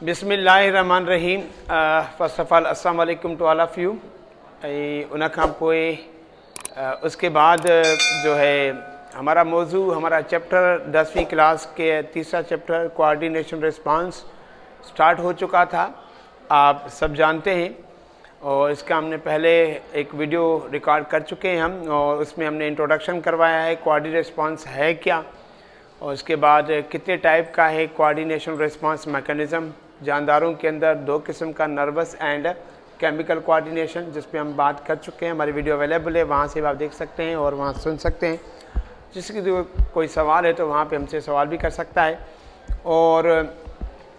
बिस्मिल्लाहिर्रहमानिर्रहीम। First of all अस्सलाम वालेकुम टू ऑल ऑफ यू। उन खां पोइ उसके बाद जो है हमारा मौजू हमारा चैप्टर 10वीं क्लास के तीसरा चैप्टर कोऑर्डिनेशन रिस्पांस स्टार्ट हो चुका था, आप सब जानते हैं। और इसका हमने पहले एक वीडियो रिकॉर्ड कर चुके हैं हम, और उसमें हमने इंट्रोडक्शन करवाया है कोऑर्डिनेशन रिस्पांस है क्या, और उसके बाद कितने टाइप का है कोऑर्डिनेशन रिस्पांस मैकेनिज़्म। जानदारों के अंदर दो किस्म का, नर्वस एंड केमिकल कोऑर्डिनेशन, जिस पे हम बात कर चुके हैं। हमारी वीडियो अवेलेबल है, वहाँ से भी आप देख सकते हैं और वहाँ सुन सकते हैं। जिसकी कोई सवाल है तो वहाँ पे हमसे सवाल भी कर सकता है। और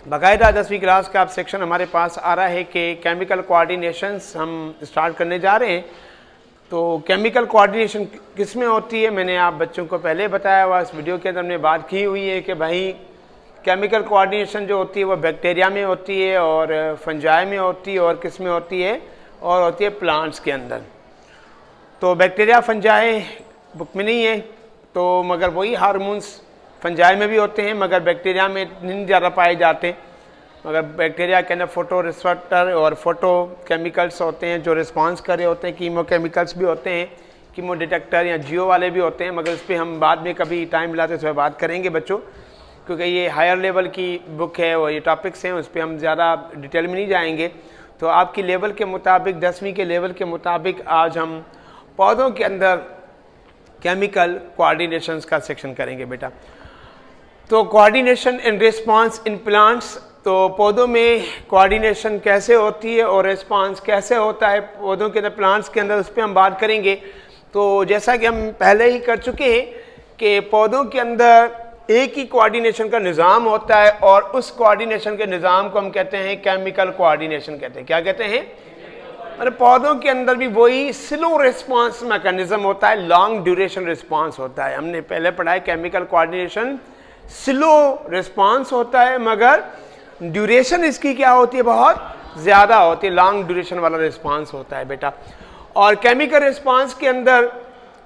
बाकायदा 10वीं क्लास का आप सेक्शन हमारे पास आ रहा है कि केमिकल कोऑर्डिनेशंस हम स्टार्ट करने जा रहे हैं। तो केमिकल कोऑर्डिनेशन किस में होती है, मैंने आप बच्चों को पहले बताया हुआ, इस वीडियो के अंदर हमने बात की हुई है कि भाई केमिकल कोऑर्डिनेशन जो होती है वो बैक्टीरिया में होती है और फंजाई में होती है और किस में होती है, और होती है प्लांट्स के अंदर। तो बैक्टीरिया फंजाई बुक में नहीं है, तो मगर वही हार्मोन्स फंजाई में भी होते हैं, मगर बैक्टीरिया में नहीं ज़्यादा पाए जाते। मगर बैक्टीरिया के अंदर फोटो रिसेप्टर और फोटो केमिकल्स होते हैं जो रिस्पांस कर रहे होते हैं, कीमो केमिकल्स भी होते हैं, कीमो डिटेक्टर या जियो वाले भी होते हैं। मगर इस पर हम बाद में कभी टाइम मिलाते तो बात करेंगे बच्चों, क्योंकि ये हायर लेवल की बुक है और ये टॉपिक्स हैं, उस पर हम ज़्यादा डिटेल में नहीं जाएंगे। तो आपकी लेवल के मुताबिक, 10वीं के लेवल के मुताबिक आज हम पौधों के अंदर केमिकल कोऑर्डिनेशंस का सेक्शन करेंगे बेटा। तो coordination in response in plants, तो पौधों में कोऑर्डिनेशन कैसे होती है और रिस्पांस कैसे होता है पौधों के अंदर, प्लांट्स के अंदर, उस पर हम बात करेंगे। तो जैसा कि हम पहले ही कर चुके हैं कि पौधों के अंदर एक ही कोऑर्डिनेशन का निज़ाम होता है, और उस कोऑर्डिनेशन के निज़ाम को हम कहते हैं केमिकल कोऑर्डिनेशन कहते हैं। क्या कहते हैं? अरे पौधों के अंदर भी वही स्लो रिस्पांस मैकेनिज्म होता है, लॉन्ग ड्यूरेशन रिस्पांस होता है। हमने पहले पढ़ा है केमिकल कोऑर्डिनेशन स्लो रिस्पांस होता है, मगर ड्यूरेशन इसकी क्या होती है, बहुत ज़्यादा होती है, लॉन्ग ड्यूरेशन वाला रिस्पांस होता है बेटा। और केमिकल रिस्पांस के अंदर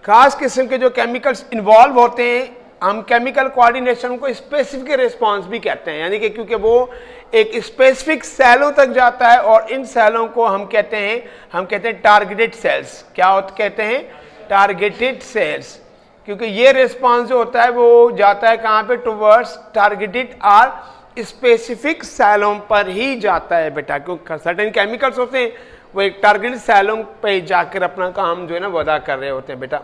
खास किस्म के जो केमिकल्स इन्वॉल्व होते हैं, हम केमिकल कोऑर्डिनेशन को स्पेसिफिक रिस्पांस भी कहते हैं, यानी कि क्योंकि वो एक स्पेसिफिक सेलों तक जाता है, और इन सेलों को हम कहते हैं टारगेटेड सेल्स। क्या कहते हैं? Targeted sales. क्योंकि ये रिस्पांस जो होता है वो जाता है कहाँ पे? टुवर्ड्स टारगेटेड और स्पेसिफिक सेलों पर ही जाता है बेटा, क्योंकि सर्टेन केमिकल्स होते हैं वो एक टारगेटेड सेलों पे जाकर अपना काम जो है ना वो अदा कर रहे होते हैं बेटा।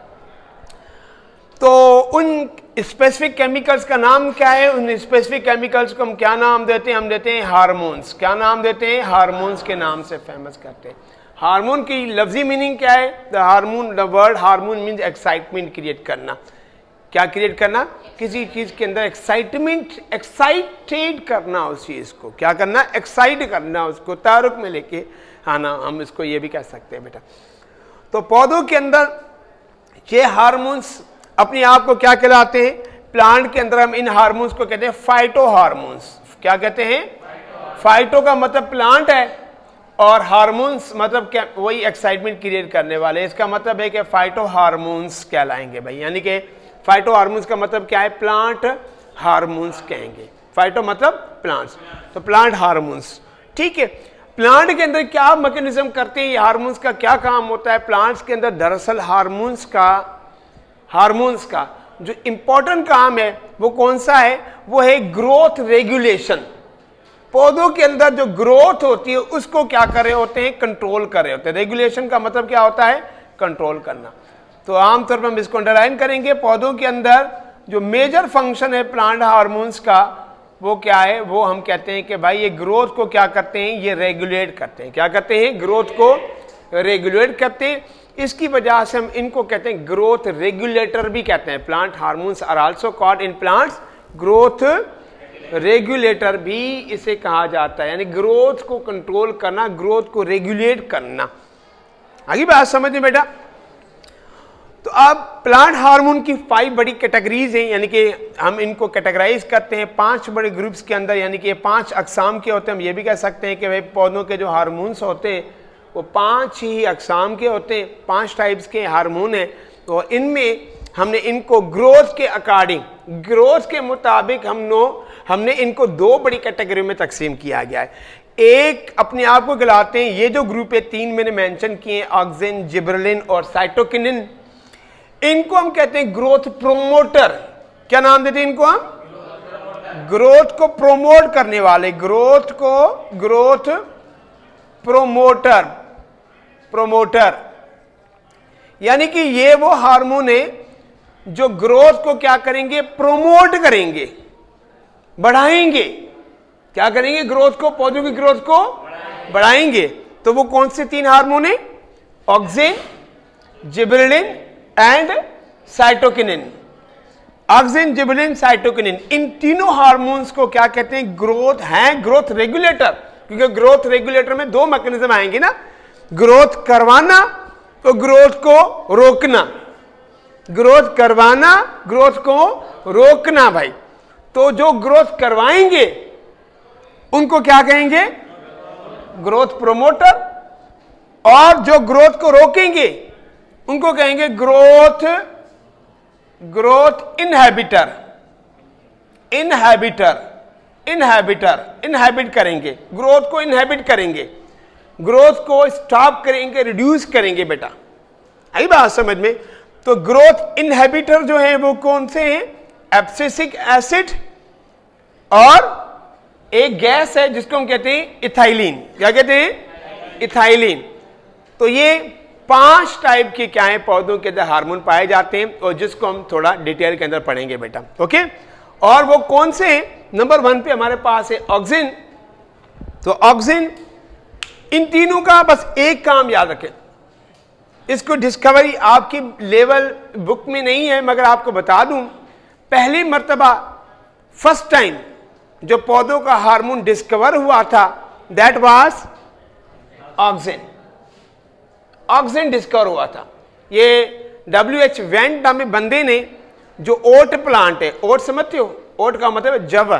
तो उन स्पेसिफिक केमिकल्स का नाम क्या है? उन स्पेसिफिक केमिकल्स को हम क्या नाम देते हैं? हम देते हैं हार्मोन्स। क्या नाम देते हैं? हार्मोन्स के नाम से फेमस करते हैं। हार्मोन की लफ्जी मीनिंग क्या है? The word hormone means excitement create करना। क्या क्रिएट करना? किसी चीज के अंदर एक्साइटेड करना उस चीज को। क्या करना? एक्साइट करना, उसको तारुक में लेके आना, हम इसको ये भी कह सकते हैं बेटा। तो पौधों के अंदर ये हार्मोन्स अपने आप को क्या कहलाते हैं? प्लांट के अंदर हम इन हार्मोन्स को कहते हैं फाइटो हार्मोन्स। क्या कहते हैं? फाइटो का मतलब प्लांट है, और हार्मोन्स मतलब क्या? वही एक्साइटमेंट क्रिएट करने वाले। इसका मतलब है कि फाइटो हार्मोन्स कहलाएंगे भाई, यानी कि फाइटो हार्मोन्स का मतलब क्या है? प्लांट हार्मोन्स कहेंगे। फाइटो मतलब प्लांट्स, तो प्लांट हार्मोन्स, ठीक है। प्लांट के अंदर क्या मैकेनिज्म करते हैं, ये हार्मोन्स का क्या काम होता है प्लांट्स के अंदर? दरअसल हार्मोन्स का जो इंपॉर्टेंट काम है वो कौन सा है? वो है ग्रोथ रेगुलेशन। पौधों के अंदर जो ग्रोथ होती है उसको क्या कर रहे होते हैं? कंट्रोल कर रहे होते हैं। रेगुलेशन का मतलब क्या होता है? कंट्रोल करना। तो आमतौर पर हम इसको अंडरलाइन करेंगे। पौधों के अंदर जो मेजर फंक्शन है प्लांट हार्मोन्स का वो क्या है? वो हम कहते हैं कि भाई ये ग्रोथ को क्या करते हैं? ये रेगुलेट करते हैं। क्या करते हैं? ग्रोथ को रेगुलेट करते हैं। इसकी वजह से हम इनको कहते हैं ग्रोथ रेगुलेटर भी कहते हैं। Plant hormones are also called in plants growth regulator भी इसे कहा जाता है, यानी ग्रोथ को कंट्रोल करना, ग्रोथ को रेगुलेट करना। आगे बात समझ में बेटा। तो अब प्लांट हार्मोन की 5 बड़ी कैटेगरीज हैं, यानी कि हम इनको कैटेगराइज करते हैं 5 बड़े ग्रुप्स के अंदर, यानी कि 5 अकसाम के होते हैं। हम ये भी कह सकते हैं कि भाई पौधों के जो हार्मोन्स होते हैं वो 5 ही अकसाम के होते हैं, 5 टाइप्स के हार्मोन हैं। तो इनमें हमने इनको ग्रोथ के अकॉर्डिंग, ग्रोथ के मुताबिक हमने इनको दो बड़ी कैटेगरी में तकसीम किया गया है। एक अपने आप को गिलाते हैं, ये जो ग्रुप है तीन मैंने मेंशन किए, ऑक्सिन, जिबरेलिन और साइटोकिनिन, इनको हम कहते हैं ग्रोथ प्रोमोटर। क्या नाम देते हैं इनको हम? ग्रोथ को प्रोमोट करने वाले, ग्रोथ प्रोमोटर। यानी कि ये वो हार्मोन है जो ग्रोथ को क्या करेंगे? प्रोमोट करेंगे, बढ़ाएंगे। क्या करेंगे? ग्रोथ को, पौधों की ग्रोथ को बढ़ाएंगे। तो वो कौन से तीन हार्मोन है? Auxin, gibberellin and cytokinin. Auxin, gibberellin, cytokinin, इन तीनों हार्मोन्स को क्या कहते हैं? ग्रोथ हैं, ग्रोथ रेगुलेटर। क्योंकि ग्रोथ रेगुलेटर में दो मैकेनिज्म आएंगे ना, ग्रोथ करवाना तो ग्रोथ को रोकना। ग्रोथ करवाना, ग्रोथ को रोकना भाई। तो जो ग्रोथ करवाएंगे उनको क्या कहेंगे? Growth promoter. और जो ग्रोथ को रोकेंगे उनको कहेंगे ग्रोथ इनहैबिटर। इनहैबिट करेंगे, ग्रोथ को इनहैबिट करेंगे, ग्रोथ को स्टॉप करेंगे, रिड्यूस करेंगे। बेटा आई बात समझ में? तो ग्रोथ इनहैबिटर जो है वो कौन से हैं? एब्सिसिक एसिड और एक गैस है जिसको हम कहते हैं इथाइलिन। क्या कहते हैं? इथाइलिन। तो ये 5 टाइप के क्या है पौधों के अंदर हार्मोन पाए जाते हैं, और जिसको हम थोड़ा डिटेल के अंदर पढ़ेंगे बेटा। ओके, और वो कौन से हैं? नंबर 1 पे हमारे पास है ऑक्सिन। तो ऑक्सिन, इन तीनों का बस एक काम याद रखें, इसको डिस्कवरी आपकी लेवल बुक में नहीं है, मगर आपको बता दूं, पहली मर्तबा फर्स्ट टाइम जो पौधों का हार्मोन डिस्कवर हुआ था, that was auxin. Auxin discover हुआ था। ये WH वेंट नामी बंदे ने, जो ओट प्लांट है, ओट समझते हो? ओट का मतलब है जव,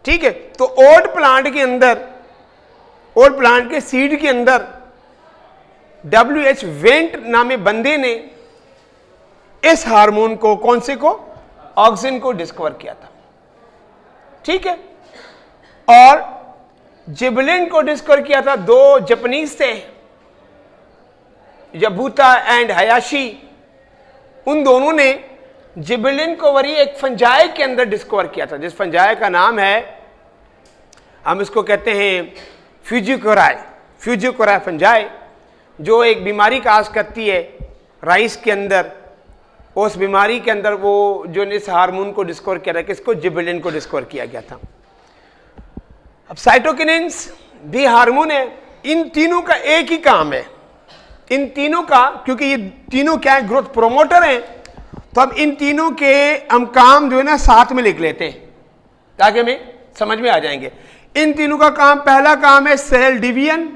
ठीक है? तो ओट प्लांट के अंदर, ओट प्लांट के सीड के अंदर WH वेंट नामे बंदे ने इस हार्मोन को, कौन से को? ऑक्सिन को डिस्कवर किया था, ठीक है? और जिबरेलिन को डिस्कवर किया था दो जापानीज थे, याबुता एंड हयाशी। उन दोनों ने जिबरेलिन को वरी एक फंजाई के अंदर डिस्कवर किया था, जिस फंजाई का नाम है, हम इसको कहते हैं फ्यूजिकोराई फंजाई, जो एक बीमारी काज करती है राइस के अंदर। उस बीमारी के अंदर वो जो इस हार्मोन को डिस्कवर किया था, किसको? जिबरेलिन को डिस्कवर किया गया था। अब साइटोकिनिन्स भी हार्मोन है। इन तीनों का एक ही काम है, इन तीनों का, क्योंकि ये तीनों क्या है? ग्रोथ प्रोमोटर हैं। तो अब इन तीनों के हम काम जो है ना साथ में लिख लेते हैं ताकि हमें समझ में आ जाएंगे। इन तीनों का काम, पहला काम है सेल डिवीजन।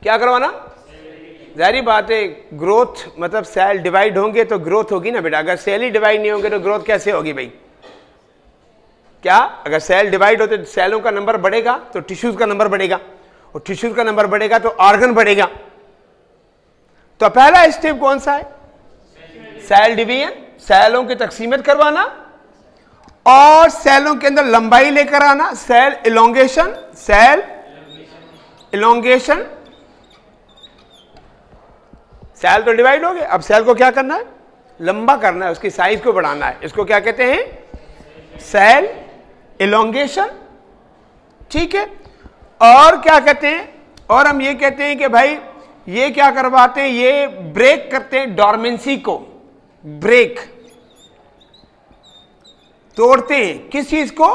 क्या करवाना? जाहिर बात है, ग्रोथ मतलब सेल डिवाइड होंगे तो ग्रोथ होगी ना बेटा। अगर सेल ही डिवाइड नहीं होंगे तो ग्रोथ कैसे होगी भाई? क्या? अगर सेल डिवाइड होते तो सेलों का नंबर बढ़ेगा तो टिश्यूज का नंबर बढ़ेगा, और टिश्यूज का नंबर बढ़ेगा तो ऑर्गन बढ़ेगा। तो पहला स्टेप कौन सा है? सेल डिवीजन, सेलों की तकसीमत करवाना और सेलों के अंदर लंबाई लेकर आना, सेल इलोंगेशन। सेल तो डिवाइड हो गए, अब सेल को क्या करना है? लंबा करना है, उसकी साइज को बढ़ाना है। इसको क्या कहते हैं? सेल इलोंगेशन, ठीक है? और क्या कहते हैं? और हम ये कहते हैं कि भाई ये क्या करवाते हैं? ये ब्रेक करते हैं डॉर्मेंसी को, ब्रेक, तोड़ते हैं। किस चीज को?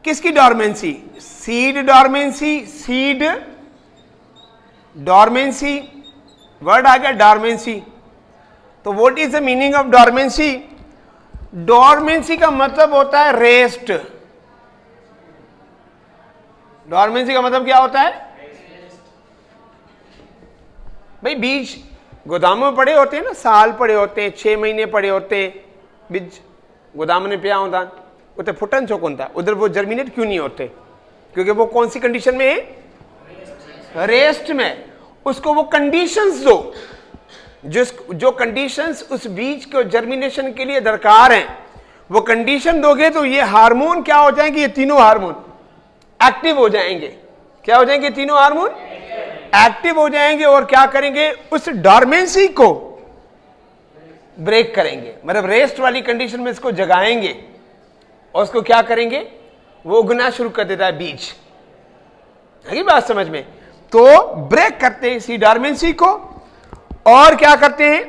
किसकी डॉर्मेंसी? सीड डॉर्मेंसी, वर्ड आ गया डॉर्मेंसी। तो what is the meaning of dormancy? Dormancy का मतलब होता है रेस्ट। डॉर्मेंसी का मतलब क्या होता है भाई? बीज गोदामों में पड़े होते हैं ना, साल पड़े होते हैं, 6 महीने पड़े होते हैं, बीज गोदाम में पिया होता, उतने फुटन चौक होता, उधर वो जर्मिनेट क्यों नहीं होते? क्योंकि वो कौन सी कंडीशन में है? रेस्ट में। उसको वो कंडीशंस दो जो कंडीशंस उस बीज को जर्मिनेशन के लिए दरकार हैं, वो कंडीशन दोगे तो ये हार्मोन क्या हो जाएंगे, ये तीनों हार्मोन एक्टिव हो जाएंगे। क्या हो जाएंगे? तीनों हार्मोन एक्टिव हो जाएंगे और क्या करेंगे, उस डॉर्मेंसी को ब्रेक करेंगे, मतलब रेस्ट वाली कंडीशन में इसको जगाएंगे और उसको क्या करेंगे, वो उगना शुरू कर देता है बीज। है बात समझ में? तो ब्रेक करते हैं इसी डॉर्मेंसी को और क्या करते हैं,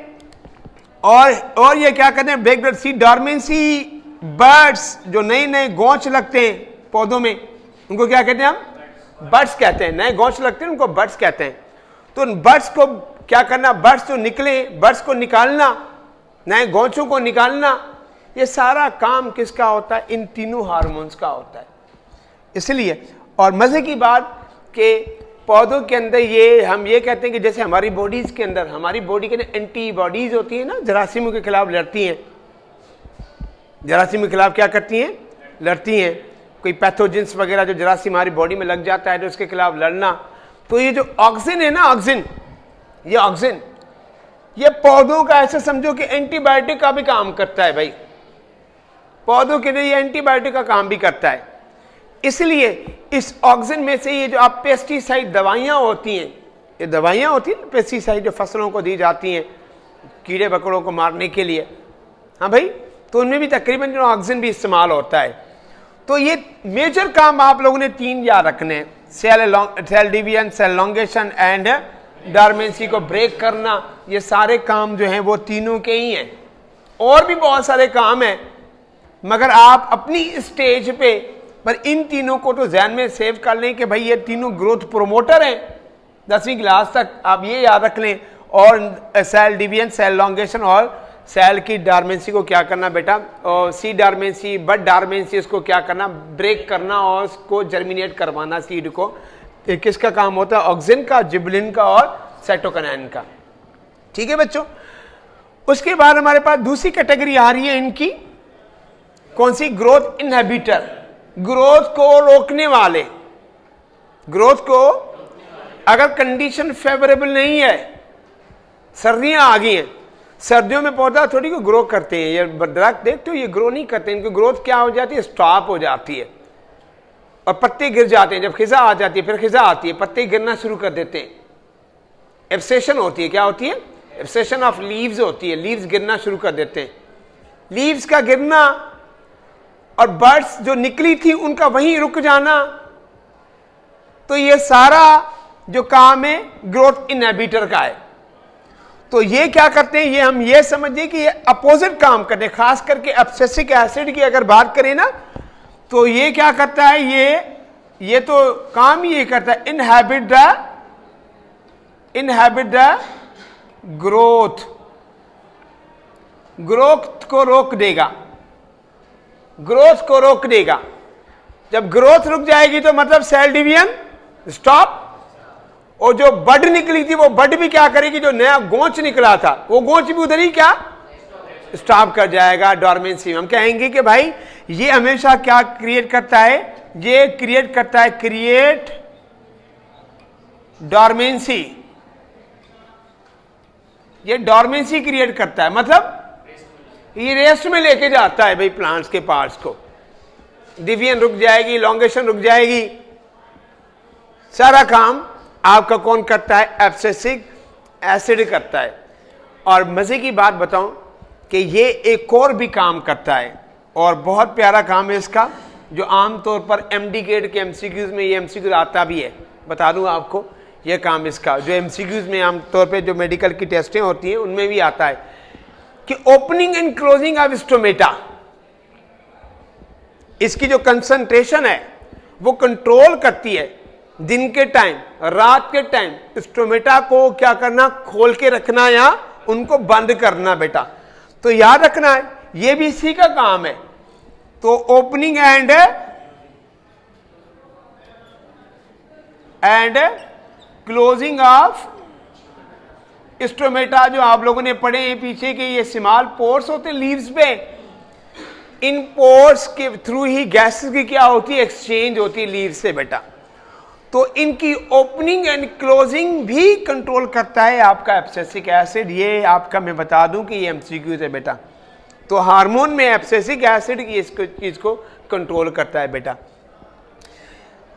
और ये क्या करते हैं, ब्रेक सी डॉर्मेंसी। बर्ड्स जो नए नए गोंच लगते हैं पौधों में, उनको क्या कहते हैं हम? बर्ड्स कहते हैं। नए गोंच लगते हैं उनको बर्ड्स कहते हैं। तो उन बर्ड्स को क्या करना, बर्ड्स जो निकले, बर्ड्स को निकालना, नए गोंचों को निकालना, ये सारा काम किसका होता है? इन तीनों हार्मोन्स का होता है। इसलिए और मजे की बात कि पौधों के अंदर ये हम ये कहते हैं कि जैसे हमारी बॉडीज के अंदर, हमारी बॉडी के अंदर एंटीबॉडीज होती है ना, जरासीमों के खिलाफ लड़ती हैं। जरासीम के खिलाफ क्या करती हैं? लड़ती हैं। कोई पैथोजेंस वगैरह जो जरासीम हमारी बॉडी में लग जाता है तो उसके खिलाफ लड़ना। तो ये जो ऑक्सिन है ना, ऑक्सिन, ये ऑक्सिन, ये पौधों का ऐसे समझो कि एंटीबायोटिक का भी काम करता है भाई। पौधों के लिए एंटीबायोटिक का काम भी करता है। इसलिए इस ऑक्सिन में से ये जो आप पेस्टिसाइड दवाइयाँ होती हैं, ये दवाइयाँ होती हैं पेस्टिसाइड जो फसलों को दी जाती हैं कीड़े मकोड़ों को मारने के लिए, हाँ भाई, तो उनमें भी तकरीबन जो ऑक्सिन भी इस्तेमाल होता है। तो ये मेजर काम आप लोगों ने तीन याद रखने हैं, cell division, cell elongation and dormancy को ब्रेक करना। ये सारे काम जो हैं वो तीनों के ही हैं। और भी बहुत सारे काम हैं, मगर आप अपनी स्टेज पे पर इन तीनों को तो ध्यान में सेव कर लें कि भाई ये तीनों ग्रोथ प्रोमोटर हैं। 10वीं क्लास तक आप ये याद रख लें। और सेल डिवीजन, सेल लॉन्गेशन और सेल की डॉर्मेंसी को क्या करना बेटा, और सी डॉर्मेंसी, बड डॉर्मेंसी, इसको क्या करना, ब्रेक करना और उसको जर्मिनेट करवाना सीड को। किसका काम होता है? ऑक्सिन का, जिबलिन का और साइटोकिनिन का। ठीक है बच्चों। उसके बाद हमारे पास दूसरी कैटेगरी आ रही है इनकी, कौन सी? ग्रोथ इनहिबिटर, ग्रोथ को रोकने वाले। ग्रोथ को अगर कंडीशन फेवरेबल नहीं है, सर्दियां आ गई हैं, सर्दियों में पौधा थोड़ी को ग्रो करते हैं, ये दरख्त देखते हो ये ग्रो नहीं करते, इनकी ग्रोथ क्या हो जाती है? स्टॉप हो जाती है और पत्ते गिर जाते हैं। जब खिजा आ जाती है, फिर खिजा आती है, पत्ते गिरना शुरू कर देते हैं। एब्सेशन होती है। क्या होती है? एब्सेशन ऑफ लीव्स होती है, लीव्स गिरना शुरू कर देते हैं। लीव्स का गिरना और बर्ड्स जो निकली थी उनका वहीं रुक जाना, तो ये सारा जो काम है ग्रोथ इनहिबिटर का है। तो ये क्या करते हैं, ये हम ये समझिए कि ये अपोजिट काम करते हैं। खास करके एब्सिसिक एसिड की अगर बात करें ना, तो ये क्या करता है, ये तो काम ही ये करता है, इनहैबिट द ग्रोथ, ग्रोथ को रोक देगा, ग्रोथ को रोक देगा। जब ग्रोथ रुक जाएगी तो मतलब सेल डिवीजन स्टॉप, और जो बड निकली थी वो बड भी क्या करेगी, जो नया गोंच निकला था वो गोंच भी उधर ही क्या स्टॉप कर जाएगा। डॉर्मेंसी हम कहेंगे कि भाई ये हमेशा क्या क्रिएट करता है, ये क्रिएट करता है, क्रिएट डॉर्मेंसी, ये डॉर्मेंसी क्रिएट करता है, मतलब ये रेस्ट में लेके जाता है भाई प्लांट्स के पार्ट्स को। डिवीजन रुक जाएगी, लॉन्गेशन रुक जाएगी, सारा काम आपका कौन करता है? एब्सिसिक एसिड करता है। और मजे की बात बताऊं कि ये एक और भी काम करता है और बहुत प्यारा काम है इसका, जो आमतौर पर एमडी गेट के एमसीक्यूज में ये एमसीक्यूज आता भी है। बता दूं आपको ये काम इसका, जो एमसीक्यूज में आमतौर पे जो मेडिकल की टेस्टें होती हैं उनमें भी आता है कि opening and closing of stomata, इसकी जो कंसंट्रेशन है वो कंट्रोल करती है। दिन के टाइम, रात के टाइम स्टोमेटा को क्या करना, खोल के रखना या उनको बंद करना बेटा। तो याद रखना है ये भी इसी का काम है। तो opening and closing of stomata, जो आप लोगों ने पढ़े हैं पीछे के, ये स्मॉल पोर्स होते हैं लीव्स पे, इन पोर्स के थ्रू ही गैसेस की क्या होती है, एक्सचेंज होती है लीव्स से बेटा। तो इनकी ओपनिंग एंड क्लोजिंग भी कंट्रोल करता है आपका एब्सिसिक एसिड। ये आपका मैं बता दूं कि ये एमसीक्यूज है बेटा। तो हार्मोन में एब्सिसिक एसिड की इसको चीज को कंट्रोल करता है बेटा।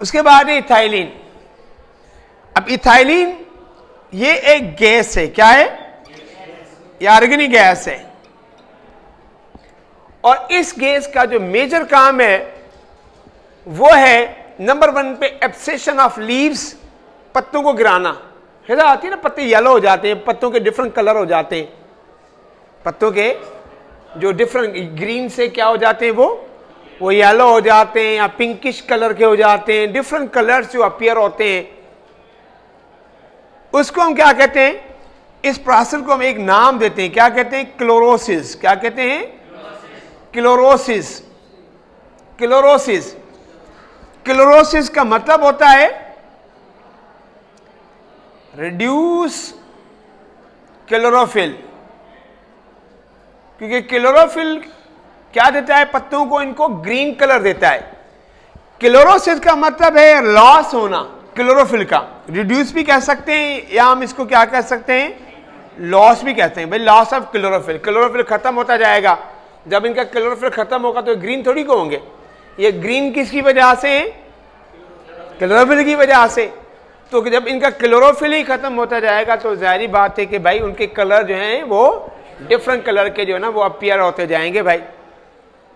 उसके बाद है इथाइलिन। अब इथाइलिन ये एक गैस है, क्या है? ये ऑर्गेनिक गैस है। और इस गैस का जो मेजर काम है वो है नंबर 1 पे एब्सेशन ऑफ लीव्स, पत्तों को गिराना। हिजा आती है ना, पत्ते येलो हो जाते हैं, पत्तों के डिफरेंट कलर हो जाते हैं, पत्तों के जो डिफरेंट ग्रीन से क्या हो जाते हैं वो येलो हो जाते हैं या पिंकिश कलर के हो जाते हैं, डिफरेंट कलर्स जो अपीयर होते हैं, उसको हम क्या कहते हैं? इस प्रोसेस को हम एक नाम देते हैं, क्या कहते हैं? क्लोरोसिस। क्या कहते हैं? क्लोरोसिस। क्लोरोसिस। क्लोरोसिस का मतलब होता है रिड्यूस क्लोरोफिल, क्योंकि क्लोरोफिल क्या देता है? पत्तों को इनको ग्रीन कलर देता है। क्लोरोसिस का मतलब है लॉस होना क्लोरोफिल का। रिड्यूस भी कह सकते हैं या हम इसको क्या कह सकते हैं? लॉस भी कहते हैं भाई, लॉस ऑफ क्लोरोफिल। क्लोरोफिल खत्म होता जाएगा। जब इनका क्लोरोफिल खत्म होगा तो ग्रीन थोड़ी को होंगे। ये ग्रीन किसकी वजह से? क्लोरोफिल की वजह से। तो जब इनका क्लोरोफिल ही खत्म होता जाएगा तो जाहिर बात है कि भाई उनके कलर जो हैं वो डिफरेंट कलर के जो है ना वो अपीयर होते जाएंगे भाई।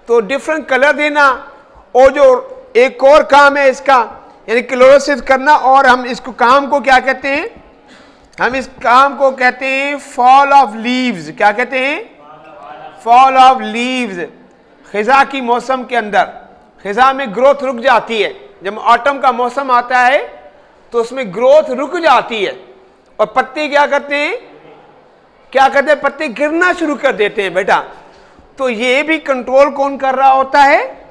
तो डिफरेंट कलर देना और जो एक और काम है इसका, यानी क्लोरोसिस करना, और हम इसको काम को क्या कहते हैं? हम इस काम को कहते हैं फॉल ऑफ लीव्स। क्या कहते हैं? Fall of leaves. खिजा की मौसम के अंदर खिजा में ग्रोथ रुक जाती है। जब ऑटम का मौसम आता है तो उसमें ग्रोथ रुक जाती है और पत्ते क्या करते हैं? क्या करते हैं? पत्ते गिरना शुरू कर देते हैं बेटा। तो ये भी कंट्रोल कौन कर रहा होता है?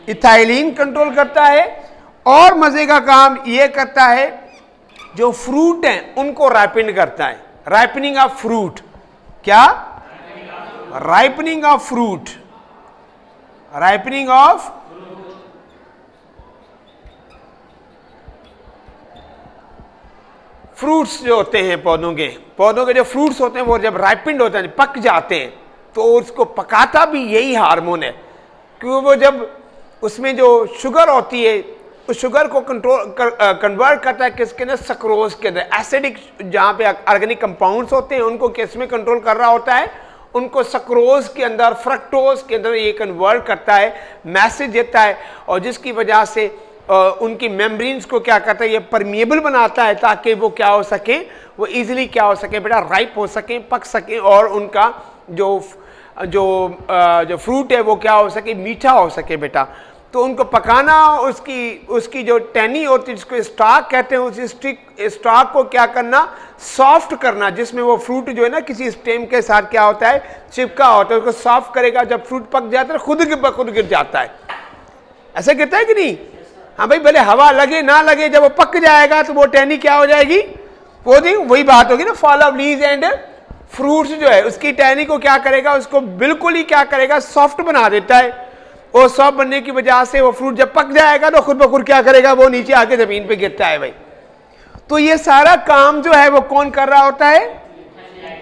इथाइलिन कंट्रोल करता है। और मजे का काम ये करता है जो फ्रूट हैं उनको राइपन करता है। Ripening of fruit. क्या? Ripening of fruit. Ripening of fruits जो होते हैं पौधों के जो फ्रूट्स होते हैं वो जब राइपेंड होते हैं, पक जाते हैं, तो उसको पकाता भी यही हार्मोन है। क्योंकि वो जब उसमें जो शुगर होती है उस शुगर को कन्वर्ट करता है किसके अंदर? सक्रोज के अंदर। एसिडिक जहाँ पे ऑर्गेनिक कंपाउंड्स होते हैं उनको किस में कंट्रोल कर रहा होता है? उनको सक्रोज के अंदर, फ्रक्टोज के अंदर ये कन्वर्ट करता है, मैसेज देता है, और जिसकी वजह से उनकी मेम्ब्रेन्स को क्या करता है? ये परमिएबल बनाता है ताकि वो क्या हो सके? वो इजीली क्या हो सके बेटा? राइप हो सके, पक सके, और उनका जो फ्रूट है वो क्या हो सके? मीठा हो सके बेटा। तो उनको पकाना, उसकी जो टैनी होती है जिसको स्टॉक कहते हैं, उस स्टॉक को क्या करना? सॉफ्ट करना, जिसमें वो फ्रूट जो है ना किसी स्टेम के साथ क्या होता है? चिपका होता है, उसको सॉफ्ट करेगा। जब फ्रूट पक जाता है खुद गिर जाता है। ऐसा गिरता है कि नहीं? हाँ भाई, भले हवा लगे ना लगे, जब वो पक जाएगा तो वो टहनी क्या हो जाएगी? वही बात होगी ना, fall of leaves and fruits जो है उसकी टहनी को क्या करेगा? उसको बिल्कुल ही क्या करेगा? सॉफ्ट बना देता है। और सॉफ्ट बनने की वजह से वो फ्रूट जब पक जाएगा तो खुद ब खुद क्या करेगा? वो नीचे आके जमीन पे गिरता है भाई। तो ये सारा काम जो है वो कौन कर रहा होता है?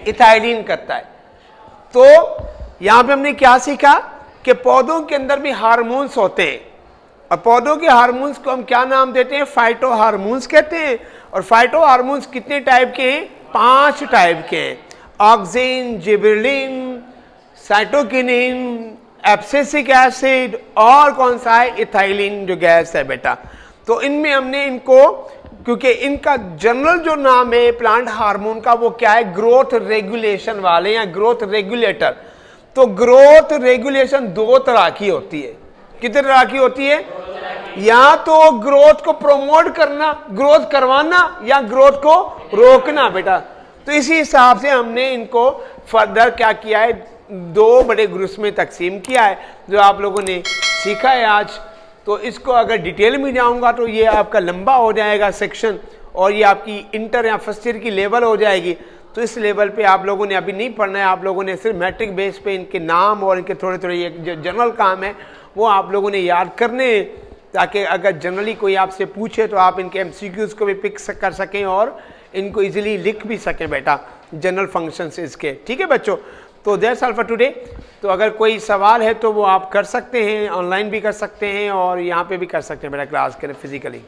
इथाइलिन करता है। तो यहां पे हमने क्या सीखा कि पौधों के अंदर भी हार्मोन्स होते हैं, और पौधों के हार्मोन्स को हम क्या नाम देते हैं? फाइटो हार्मोन्स कहते हैं। और फाइटो हार्मोन्स कितने टाइप के हैं? 5 टाइप के हैं। Auxin, gibberellin, cytokinin, abscisic acid, और कौन सा है? इथाइलिन जो गैस है बेटा। तो इनमें हमने इनको, क्योंकि इनका जनरल जो नाम है प्लांट हार्मोन का वो क्या है? ग्रोथ रेगुलेशन वाले या ग्रोथ रेगुलेटर। तो ग्रोथ रेगुलेशन 2 तरह की होती है। कितने तरह की होती है? या तो ग्रोथ को प्रमोट करना, ग्रोथ करवाना, या ग्रोथ को रोकना बेटा। तो इसी हिसाब से हमने इनको फर्दर क्या किया है? 2 बड़े ग्रुप्स में तकसीम किया है, जो आप लोगों ने सीखा है आज। तो इसको अगर डिटेल में जाऊंगा तो ये आपका लंबा हो जाएगा सेक्शन, और ये आपकी इंटर या फर्स्ट ईयर की लेवल हो जाएगी। तो इस लेवल पे आप लोगों ने अभी नहीं पढ़ना है। आप लोगों ने सिर्फ मैट्रिक बेस पे इनके नाम और इनके थोड़े थोड़े ये जो जनरल काम है वो आप लोगों ने याद करने, ताकि अगर जनरली कोई आपसे पूछे तो आप इनके MCQs को भी पिक कर सकें और इनको इजीली लिख भी सकें बेटा, जनरल फंक्शंस इसके। ठीक है बच्चों, तो दैट्स ऑल फॉर टुडे। तो अगर कोई सवाल है तो वो आप कर सकते हैं, ऑनलाइन भी कर सकते हैं और यहाँ पे भी कर सकते हैं बेटा क्लास के फिजिकली।